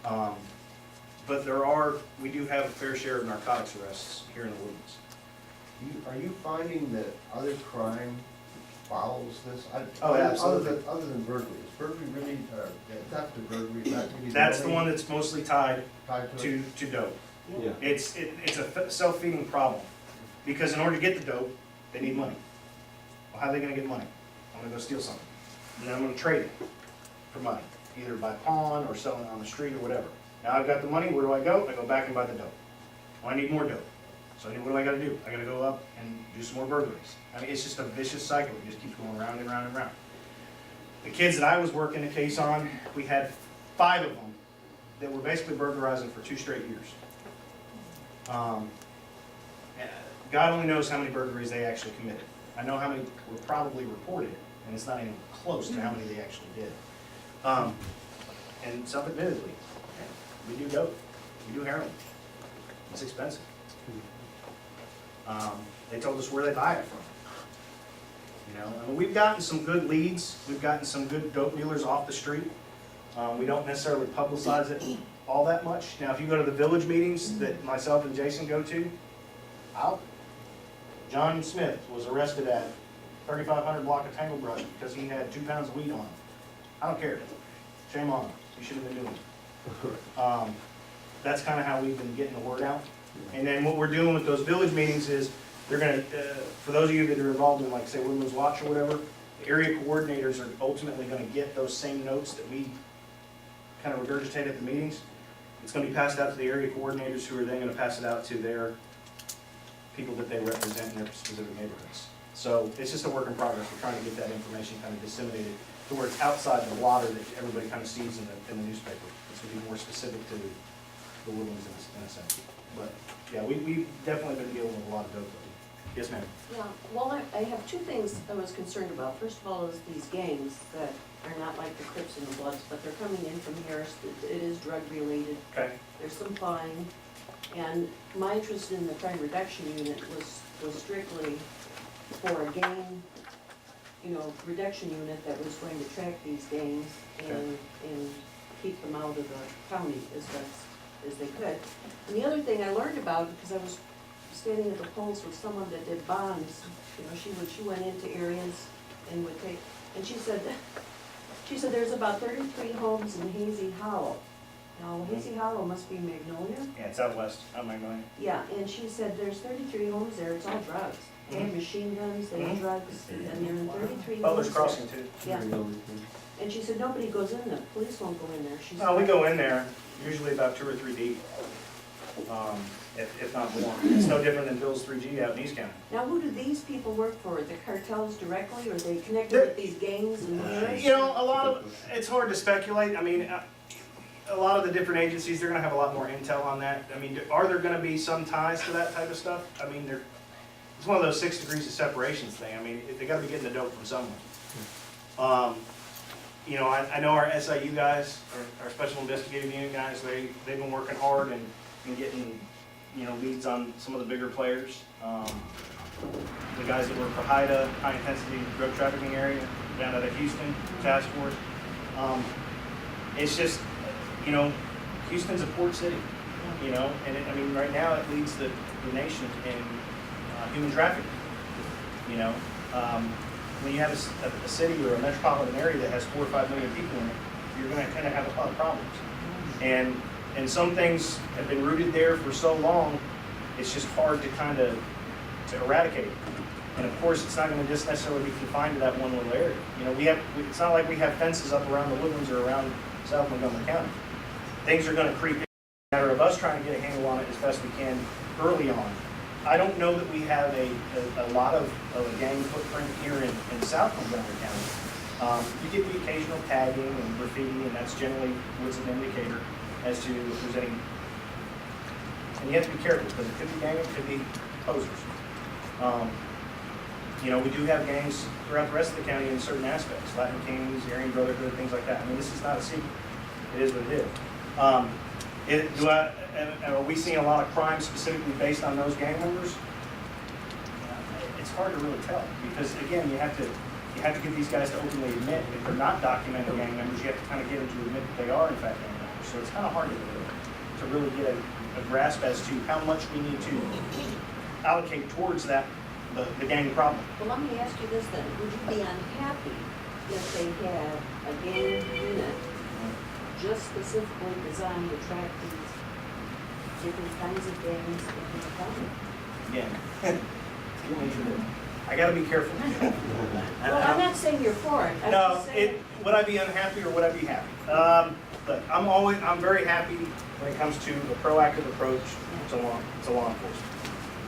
S2: but we do have a fair share of narcotics arrests here in the Woodlands.
S10: Are you finding that other crime follows this?
S2: Oh, absolutely.
S10: Other than burglary, is burglary really, theft of burglary, is that really?
S2: That's the one that's mostly tied
S10: to it?
S2: to dope.
S8: Yeah.
S2: It's a self-feeding problem, because in order to get the dope, they need money. Well, how are they gonna get money? I'm gonna go steal something, and then I'm gonna trade it for money, either by pawn or selling it on the street or whatever. Now I've got the money, where do I go? I go back and buy the dope. Well, I need more dope. So what do I gotta do? I gotta go up and do some more burglaries. I mean, it's just a vicious cycle. It just keeps going round and round and round. The kids that I was working a case on, we had 5 of them that were basically burglarizing for 2 straight years. God only knows how many burglaries they actually committed. I know how many were probably reported, and it's not even close to how many they actually did. And self-admittedly, we do dope, we do heroin. It's expensive. They told us where they buy it from. You know, I mean, we've gotten some good leads. We've gotten some good dope dealers off the street. We don't necessarily publicize it all that much. Now, if you go to the village meetings that myself and Jason go to, John Smith was arrested at 3500 block of Tangle Brush because he had 2 pounds of weed on him. I don't care. Shame on him. You shouldn't have been doing it. That's kind of how we've been getting the word out. And then what we're doing with those village meetings is they're going to, for those of you that are involved in, like, say, Women's Watch or whatever, the area coordinators are ultimately going to get those same notes that we kind of regurgitate at the meetings. It's going to be passed out to the area coordinators who are then going to pass it out to their people that they represent in their specific neighborhoods. So it's just a work in progress. We're trying to get that information kind of disseminated to where it's outside the water that everybody kind of sees in the newspaper. It's going to be more specific to the woodlands in a sense. But yeah, we've definitely been dealing with a lot of dope. Yes, ma'am.
S9: Yeah, well, I have 2 things I was concerned about. First of all is these gangs that are not like the Crips and the Bloods, but they're coming in from Harris. It is drug related.
S2: Okay.
S9: There's some flying. And my interest in the crime reduction unit was strictly for a gang, reduction unit that was going to track these gangs and keep them out of the county as best as they could. And the other thing I learned about, because I was standing at the polls with someone that did bonds, she went into areas and would take, and she said there's about 33 homes in Hazy Hollow. Now, Hazy Hollow must be Magnolia.
S2: Yeah, it's out west, out Montgomery.
S9: Yeah, and she said there's 33 homes there, it's all drugs. They have machine guns, they have drugs, and they're in 33 homes.
S2: Butler's Crossing too.
S9: Yeah. And she said nobody goes in there, police won't go in there. She said,
S2: No, we go in there, usually about 2 or 3 deep, if not more. It's no different than Bill's 3G out in East County.
S9: now who do these people work for? The cartels directly, or are they connected with these gangs and Harris?
S2: You know, a lot of, it's hard to speculate. I mean, a lot of the different agencies, they're gonna have a lot more intel on that. I mean, are there gonna be some ties to that type of stuff? I mean, it's one of those 6 degrees of separation thing. I mean, they gotta be getting the dope from somewhere. You know, I know our SIU guys, our Special Investigative Unit guys, they've been working hard and getting, leads on some of the bigger players. The guys that work for HIDA, High Intensity Drug Trafficking Area, down at the Houston Task Force. It's just, Houston's a port city, and right now it leads the nation in human trafficking, When you have a city or a metropolitan area that has 4 or 5 million people in it, you're going to kind of have a lot of problems. And some things have been rooted there for so long, it's just hard to eradicate it. And of course, it's not going to just necessarily be confined to that one little area. It's not like we have fences up around the woodlands or around South Montgomery County. Things are going to creep in. It's a matter of us trying to get a handle on it as best we can early on. I don't know that we have a lot of a gang footprint here in South Montgomery County. You get the occasional tagging and graffiti, and that's generally what's an indicator as to if there's any. And you have to be careful because it could be gang, it could be posers. We do have gangs throughout the rest of the county in certain aspects, Latin Kings, Aryan Brotherhood, things like that. I mean, this is not a secret. It is what it is. Are we seeing a lot of crime specifically based on those gang members? It's hard to really tell because, again, you have to get these guys to openly admit if they're not documented gang members. You have to kind of get them to admit that they are in fact gang members. So it's kind of hard to really get a grasp as to how much we need to allocate towards the gang problem.
S9: Well, let me ask you this then, would you be unhappy if they had a gang unit just specifically designed to track these different kinds of gangs in the county?
S2: Again, I got to be careful.
S9: Well, I'm not saying you're for it. I'm
S2: No,
S9: just saying-
S2: would I be unhappy or would I be happy? Look, I'm very happy when it comes to a proactive approach to law enforcement.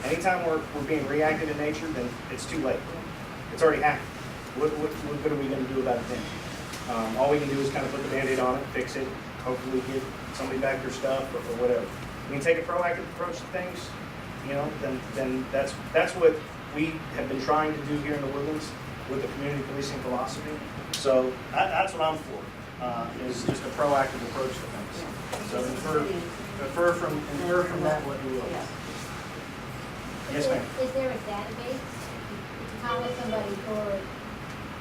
S2: Anytime we're being reactive in nature, then it's too late. It's already happened. What good are we going to do about it then? All we can do is kind of put the Band-Aid on it, fix it, hopefully get somebody back their stuff or whatever. We can take a proactive approach to things, you know, then that's what we have been trying to do here in the Woodlands with the community policing philosophy. So that's what I'm for, is just a proactive approach to things. So infer from that what you will.
S9: Yeah.
S2: Yes, ma'am.
S7: Is there a database? How is somebody for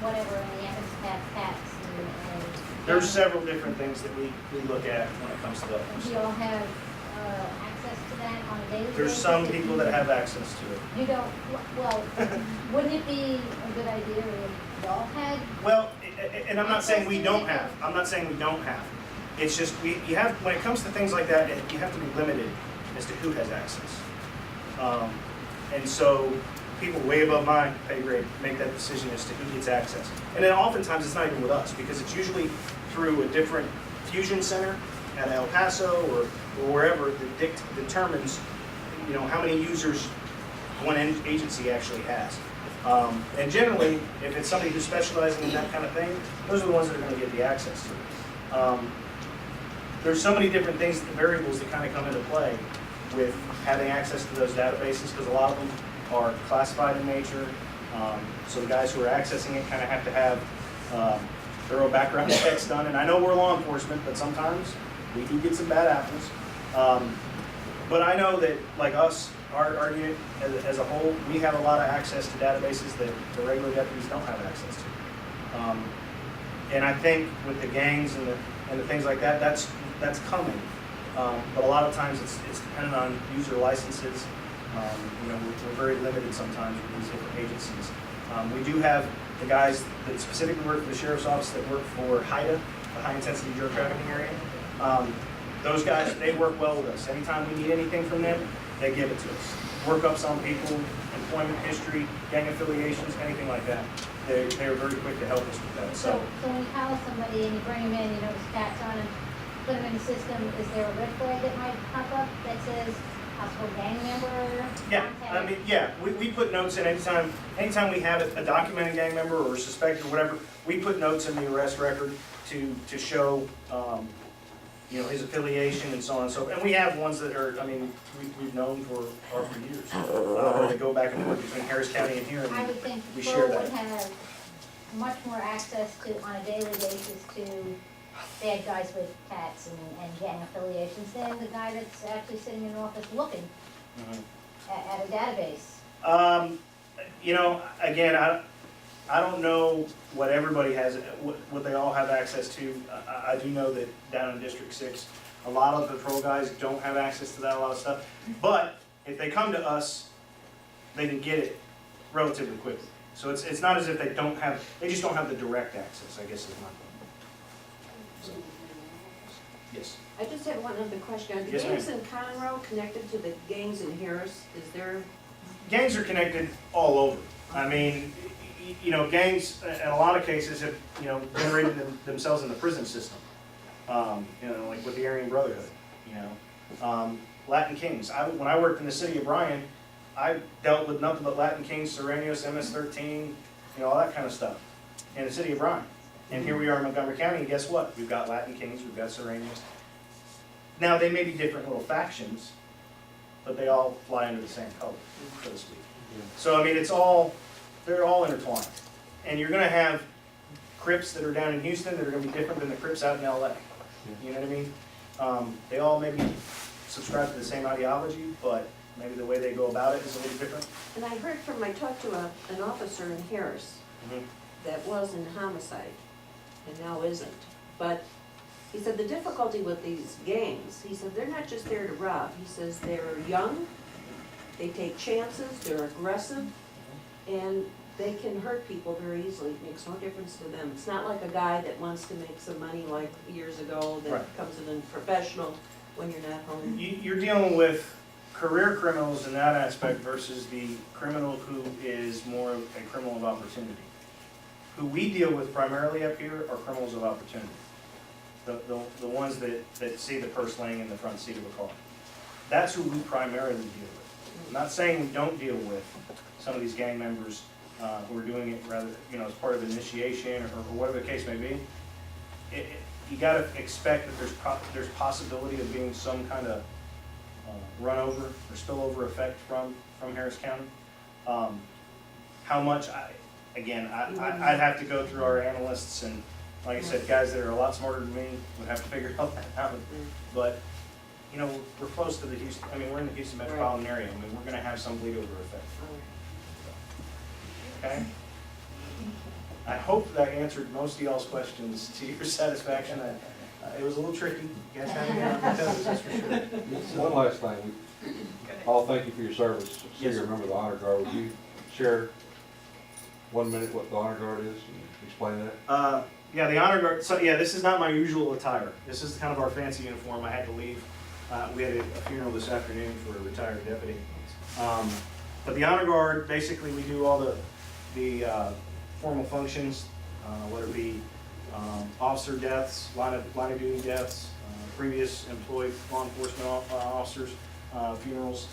S7: whatever in the MCSO and
S2: There's several different things that we look at when it comes to that.
S7: do you all have access to that on a daily basis?
S2: There's some people that have access to it.
S7: You don't, well, wouldn't it be a good idea if y'all had?
S2: Well, and I'm not saying we don't have. I'm not saying we don't have. It's just you have, when it comes to things like that, you have to be limited as to who has access. And so people way above my pay grade make that decision as to who gets access. And then oftentimes it's not even with us, because it's usually through a different fusion center at El Paso or wherever that determines, you know, how many users one agency actually has. And generally, if it's somebody who's specializing in that kind of thing, those are the ones that are going to get the access to it. There's so many different things, variables that kind of come into play with having access to those databases, because a lot of them are classified in nature. So the guys who are accessing it kind of have to have thorough background checks done. And I know we're law enforcement, but sometimes we do get some bad apples. But I know that, like us, our unit as a whole, we have a lot of access to databases that the regular deputies don't have access to. And I think with the gangs and the things like that, that's coming. But a lot of times it's dependent on user licenses. You know, we're very limited sometimes with these different agencies. We do have the guys that specifically work for the sheriff's office that work for HIDA, the high intensity drug trafficking area. Those guys, they work well with us. Anytime we need anything from them, they give it to us. Workups on people, employment history, gang affiliations, anything like that. They are very quick to help us with that.
S7: So when you call somebody and you bring them in, you notice cats on them, put them in the system, is there a red flag that might pop up that says possible gang member?
S2: Yeah,
S7: contact?
S2: I mean, yeah, we put notes in anytime we have a documented gang member or suspected or whatever, we put notes in the arrest record to show, you know, his affiliation and so on and so forth. And we have ones that are, I mean, we've known for years. They go back and forth between Harris County and here,
S7: I
S2: and
S7: would think
S2: we
S7: Pearl
S2: share
S7: would
S2: that.
S7: have much more access to, on a daily basis, to bad guys with cats and gang affiliations than the guy that's actually sitting in an office looking at a database.
S2: You know, again, I don't know what everybody has, what they all have access to. I do know that down in District 6, a lot of the patrol guys don't have access to that, a lot of stuff. But if they come to us, they can get it relatively quickly. So it's not as if they just don't have the direct access, I guess is my point. So, yes.
S9: I just have one other question. Are the
S2: Yes,
S9: gangs in Conroe connected to the gangs in Harris? Is there?
S2: Gangs are connected all over. I mean, you know, gangs in a lot of cases have, you know, generated themselves in the prison system. You know, like with the Aryan Brotherhood, you know. Latin Kings. When I worked in the city of Bryan, I dealt with nothing but Latin Kings, Serenios, MS-13, you know, all that kind of stuff in the city of Bryan. And here we are in Montgomery County, and guess what? We've got Latin Kings, we've got Serenios. Now, they may be different little factions, but they all fly under the same color, so to speak. So, I mean, they're all intertwined. And you're gonna have Crips that are down in Houston that are gonna be different than the Crips out in LA. You know what I mean? They all maybe subscribe to the same ideology, but maybe the way they go about it is a little different.
S9: And I heard from, I talked to an officer in Harris that was in homicide and now isn't. But he said the difficulty with these gangs, he said they're not just there to rob. He says they're young, they take chances, they're aggressive, and they can hurt people very easily. It makes no difference to them. It's not like a guy that wants to make some money like years ago that
S2: Right.
S9: comes in professional when you're not home.
S2: You're dealing with career criminals in that aspect versus the criminal who is more of a criminal of opportunity. Who we deal with primarily up here are criminals of opportunity. The ones that see the purse laying in the front seat of a car. That's who we primarily deal with. I'm not saying we don't deal with some of these gang members who are doing it rather, you know, as part of initiation or whatever the case may be. you gotta expect that there's possibility of being some kind of runover or spillover effect from Harris County. How much, I'd have to go through our analysts, and like I said, guys that are a lot smarter than me would have to figure all that out. But, you know, we're close to the Houston, I mean, we're in the Houston metropolitan area. I mean, we're gonna have some bleed over effect. Okay? I hope that answered most of y'all's questions to your satisfaction. It was a little tricky. You guys had me on my toes, that's for sure.
S8: One last thing, I'll thank you for your service. So
S2: Yes,
S8: you
S2: sir.
S8: remember the honor guard. Would you share 1 minute what the honor guard is and explain that?
S2: Yeah, the honor guard, so yeah, this is not my usual attire. This is kind of our fancy uniform. I had to leave. We had a funeral this afternoon for a retired deputy. But the honor guard, basically we do all the formal functions, whether it be officer deaths, line of duty deaths, previous employed law enforcement officers, funerals,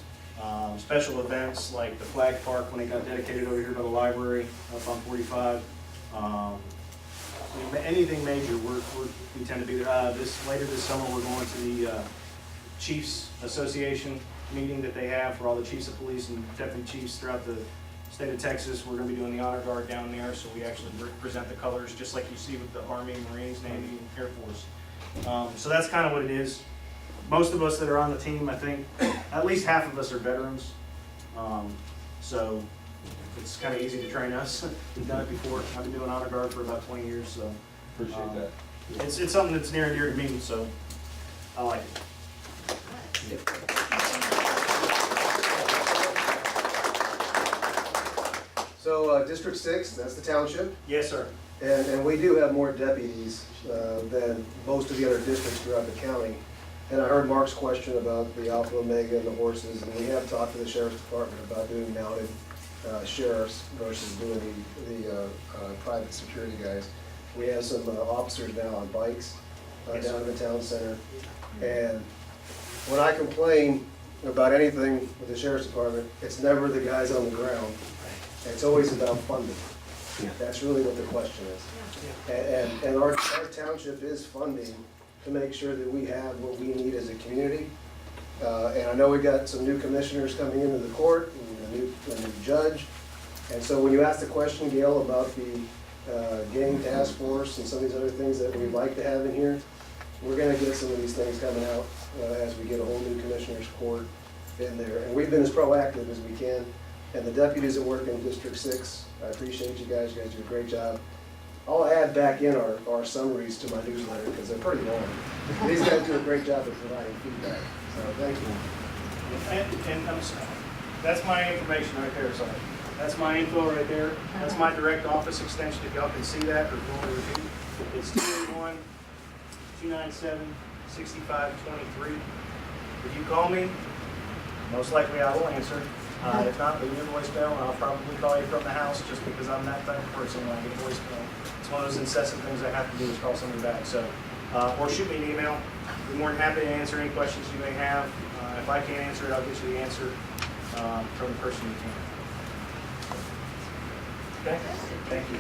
S2: special events like the flag park when it got dedicated over here by the library up on 45. Anything major, we tend to be there. Later this summer, we're going to the Chiefs Association meeting that they have for all the chiefs of police and deputy chiefs throughout the state of Texas. We're going to be doing the honor guard down there, so we actually present the colors just like you see with the Army, Marines, Navy, and Air Force. So that's kind of what it is. Most of us that are on the team, I think, at least half of us are veterans. So it's kind of easy to train us. We've done it before. I've been doing honor guard for about 20 years, so.
S8: Appreciate that.
S2: It's something that's near and dear to me, so I like it.
S3: So, District 6, that's the township,
S2: Yes, sir.
S3: and we do have more deputies than most of the other districts throughout the county. And I heard Mark's question about the Alpha Omega and the horses, and we have talked to the Sheriff's Department about doing mounted sheriffs versus doing the private security guys. We have some officers now on bikes down in the town center. And when I complain about anything with the Sheriff's Department, it's never the guys on the ground. It's always about funding. That's really what the question is. And our township is funding to make sure that we have what we need as a community. And I know we got some new commissioners coming into the court, and a new judge. And so when you ask the question, Gail, about the gang task force and some of these other things that we'd like to have in here, we're gonna get some of these things coming out as we get a whole new commissioner's court in there. And we've been as proactive as we can. And the deputies that work in District 6, I appreciate you guys. You guys do a great job. I'll add back in our summaries to my newsletter because they're pretty long. These guys do a great job of providing feedback. So thank you.
S2: And I'm sorry. That's my information right there, sorry. That's my info right there. That's my direct office extension, if y'all can see that or go to review. It's 281-297-6523. If you call me, most likely I will answer. If not, leave me a voicemail and I'll probably call you from the house just because I'm that type of person when I get a voicemail. It's one of those incessant things I have to do is call somebody back. So, or shoot me an email. I'd be more than happy to answer any questions you may have. If I can't answer it, I'll get you the answer from the person who can. Okay? Thank you.